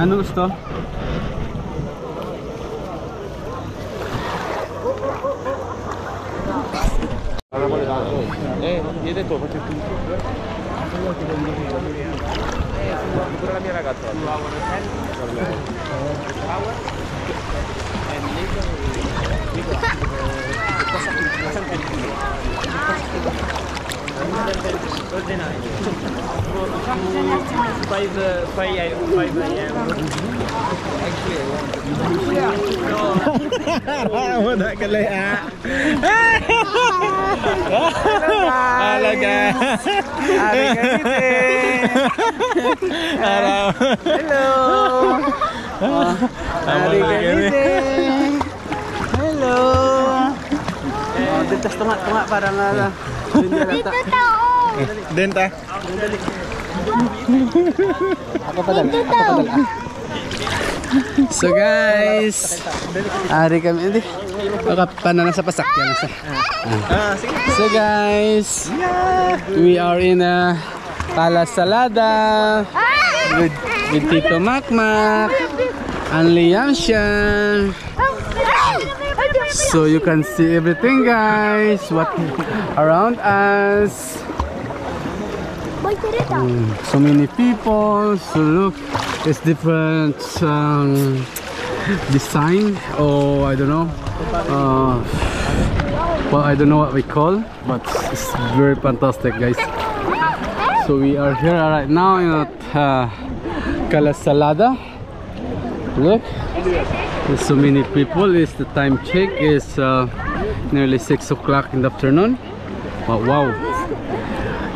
Ano gusto? Chiede tu, faccio tutto. Pure la mia ragazza. Wala ka lang Halaga. Hello. Hello. Dintas tunga-tunga para nga. Dito tao. Denta. Ako pa dala. So guys, ari kami hindi. Pana na sa pasakyan na sa. So guys, we are in a Calasalada with Tito Makmak and Liam Shan. So you can see everything guys, what around us. So many people. So look, it's different design, or I don't know. Well, I don't know what we call, but it's very fantastic, guys. So we are here right now in Calasalada. Look, there's so many people. It's the time check is nearly 6 o'clock in the afternoon. But wow,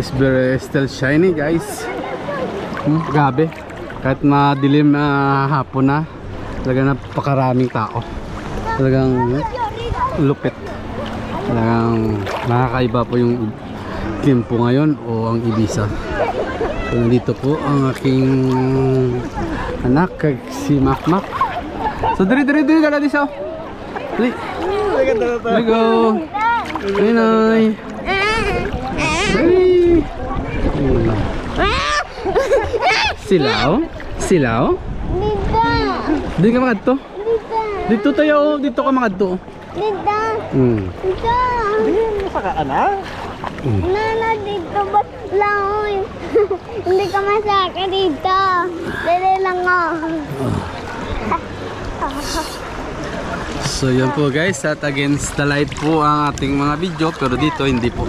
it's very still shiny, guys. Grabe, kahit madilim hapon na, talagang napakaraming tao. Talagang lupit. Talagang nakakaiba po yung tempo ngayon o ang Ibiza. So nandito po ang aking anak, si Makmak. So dali dala di siya. Dali. Dali go. Noy. Silaw? Silaw? Dito. Di ka makadto? Dito tayo, dito ka makadto. Dito. Dito. Dito ka na? Nana, dito ba't lang? Hindi ka masaka dito. Dali lang ako. So yun po guys, at against the light po ang ating mga video, pero dito hindi po.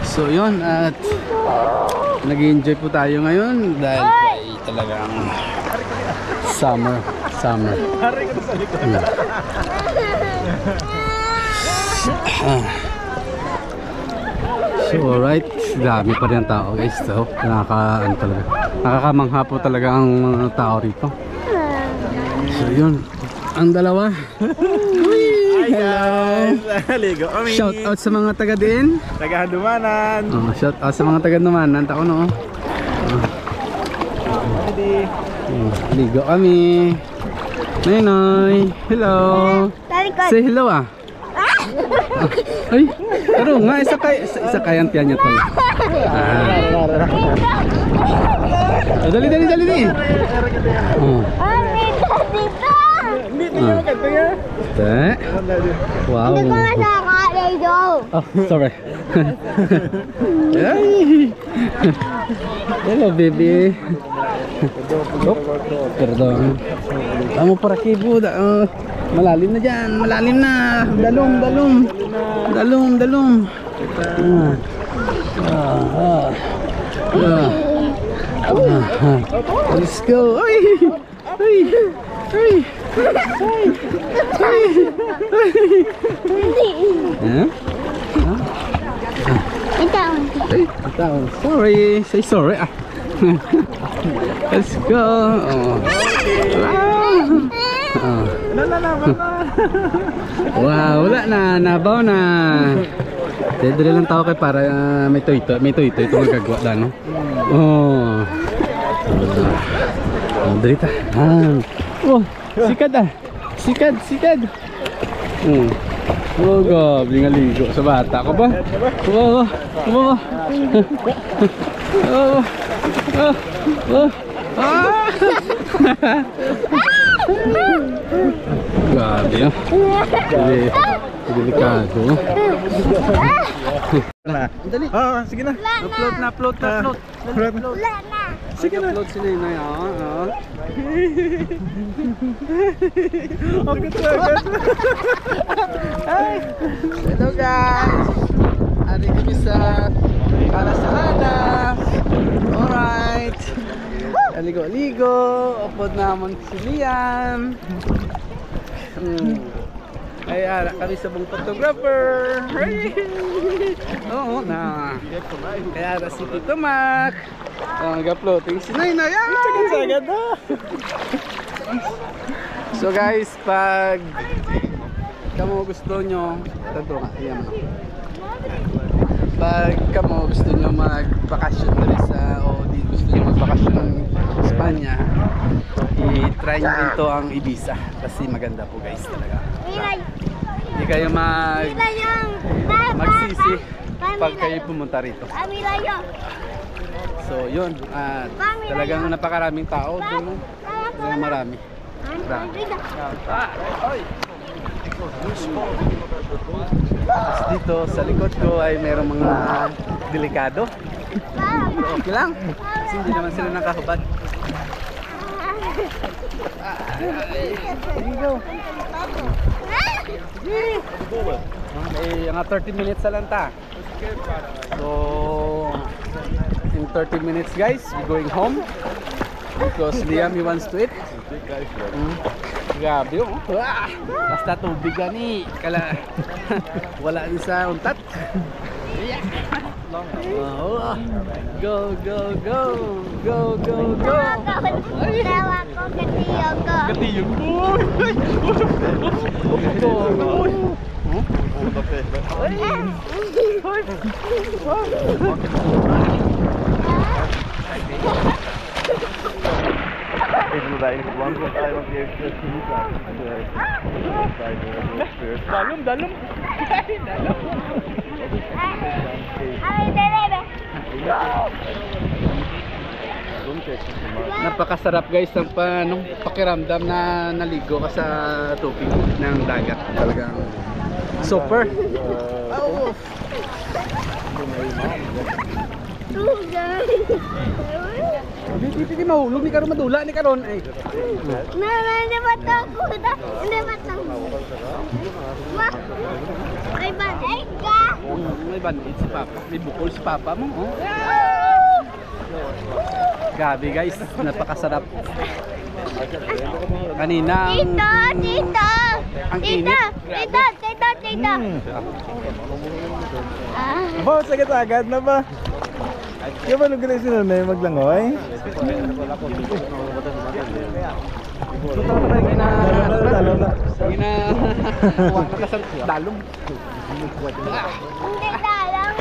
So yun, at nag-enjoy po tayo ngayon dahil ay talagang summer. So alright, dami pa rin ang tao guys. So nakakamangha po talaga ang mga tao rito. So yun, ang dalawa. Hello. Ligo kami. Shout out sa mga taga din. Taga Handumanan. Shout out sa mga taga Handumanan. Tako no. Ligo kami. Noy. Hello. Say hello ah. Ay, pero nga isa kayang tiyan niya tol. Dali. Wow. Hindi ko masaka dito. Oh, sorry. Hello, baby. Perdón. Kamu por aquí, Buda. Malalim na dyan. Malalim na. Dalom. Let's go. Sorry. Say sorry. Let's go. Wow, wala na, nabaw na. Dali lang tao kay para may toy-toy ito magagawa da, no? Oh. Dali ta. Oh, sikad. Oh, gabi nga ligo sa bata ko ba? Ah! Grabe ah. Delikado. Na. Oh, sige na. Upload na, upload na, upload. Wala na. Sige na. Upload si Ninay ah. Hello guys. Ari kami sa Calasalanas. Alright. Aligo-aligo. Upload naman si Liam. Ay, kami sa buong photographer. Oo na. Kaya na si Tito Mac. Nag-uploading si Nainay. Sagad na. So guys, pag kamo gusto nyo, ito nga, yan mo. Pag kamo gusto nyo magbakasyon dali sa, o di gusto nyo magbakasyon ng Espanya, i-try nyo ito ang Ibiza. Kasi maganda po guys talaga. Hindi kayo magsisi pag kayo pumunta rito. So yun, talagang napakaraming tao doon. Talagang marami. Tapos dito sa likod ko ay mayroong mga delikado. Pero okay lang. Kasi hindi naman sila nakahubad. Okay, mga 30 minutes sa lanta. So in 30 minutes guys, we're going home because Liam he wants to eat. Grabe oh. Basta tubig gani. Kala wala din sa untat. Oh, go go go. Go go go. Tawa ko katiyo ko. Katiyog ko. Even though I want to, I want to get to meet that. Dalom, dalom. Ay, dere. Napakasarap guys ng pakiramdam na naligo ka sa tubig ng dagat. Talagang super. Hindi mahulog ni karon madula ni karon ay. Hindi ba ako? Hindi ba ako? May bandage ka? May bandage si Papa. May bukol si Papa mo. Oh. Gabi guys, napakasarap. Kanina Tito! ang Tito! init. Tito! Ba, sagad-agad na ba? Yung ba nung ganun sinunay maglangoy? Talo na. Huwag na kasang dalong. Hindi talang.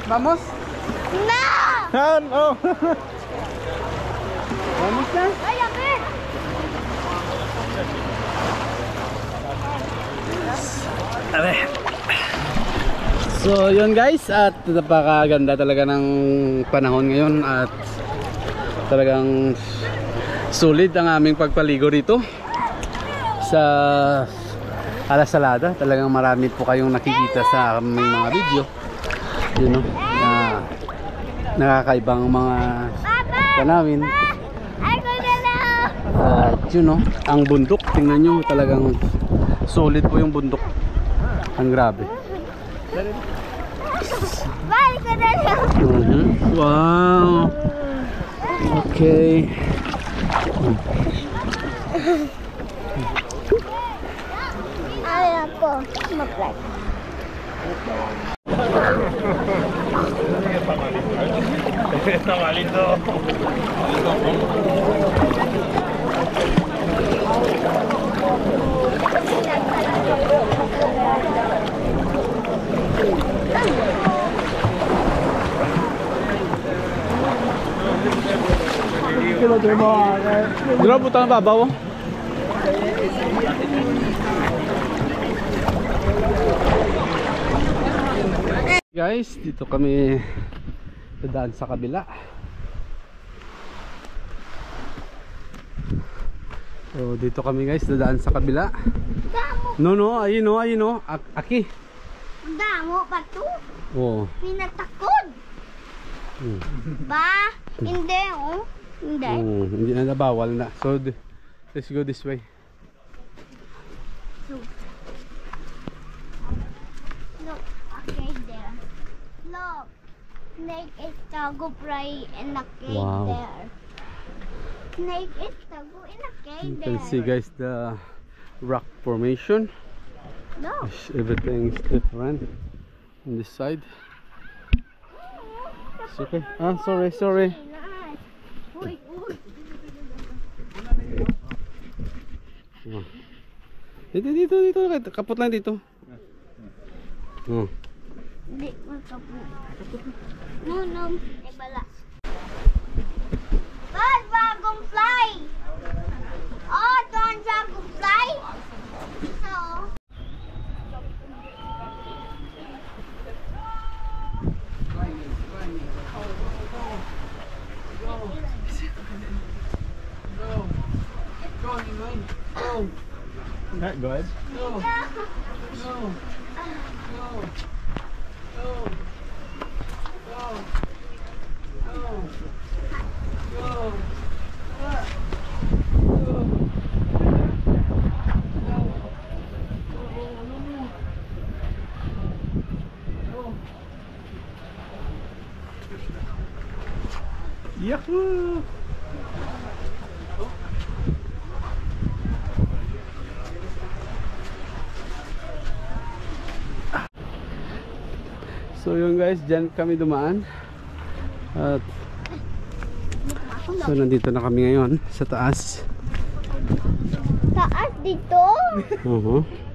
Vamos? No! Han, oh. Vamos na? Ay, akin! So yun guys, at napakaganda talaga ng panahon ngayon at talagang sulit ang aming pagpaligo dito sa Alasalada. Talagang marami po kayong nakikita sa aming mga video, you know, na nakakaibang mga namin. At you know, ang bundok, tingnan nyo, talagang solid po yung bundok. Ang grabe. Balik ka na lang! Wow. Okay. Ay, ako. Mag-vlog. Está malito. Dito po tayo babaw. Guys, dito kami dadaan sa kabila. So dito kami guys dadaan sa kabila. No, ayun no. Aki. Damo pa to. Oh. Pinatakod. Ba? Hindi, oh. Hindi. Hindi na bawal na. So let's go this way. Look, okay there. Look, snake is tago fry in a cave Wow. there. Snake is tago in a cave You there. can see guys the rock formation. No. Everything is different on this side. It's okay. Ah, sorry. Uy, uy. Oh. Dito. Kapot lang dito. Oh. Hindi, magkapo. No. Ibala. Bad, bagong fly. Oh, doon bagong fly. So, Not good. Yahoo! So yun guys, dyan kami dumaan. At so nandito na kami ngayon sa taas. taas dito.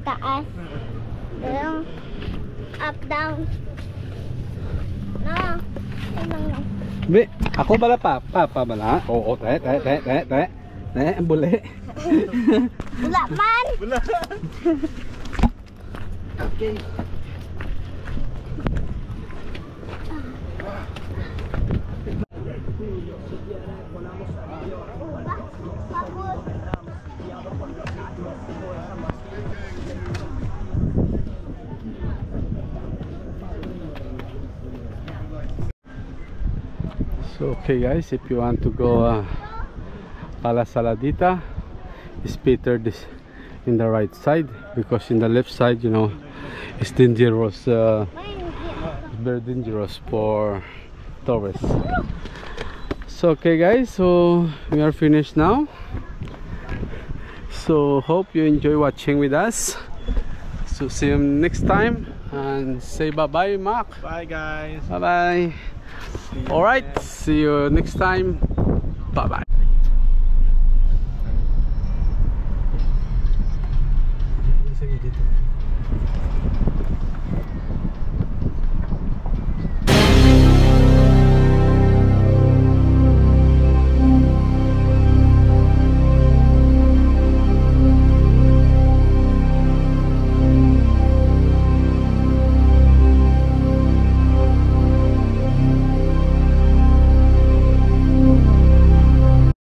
Taas. Down. Up, down. No. Be, ako bala pa bala. Oo, te, buli. Wala man. Okay. So okay guys, if you want to go Alasaladita, it's better this in the right side, because in the left side, you know, it's dangerous. Very dangerous for tourists. So okay guys, so we are finished now. So hope you enjoy watching with us. So see you next time, and say bye bye, Mark. Bye guys. Bye bye. All right, see you next time. Bye bye.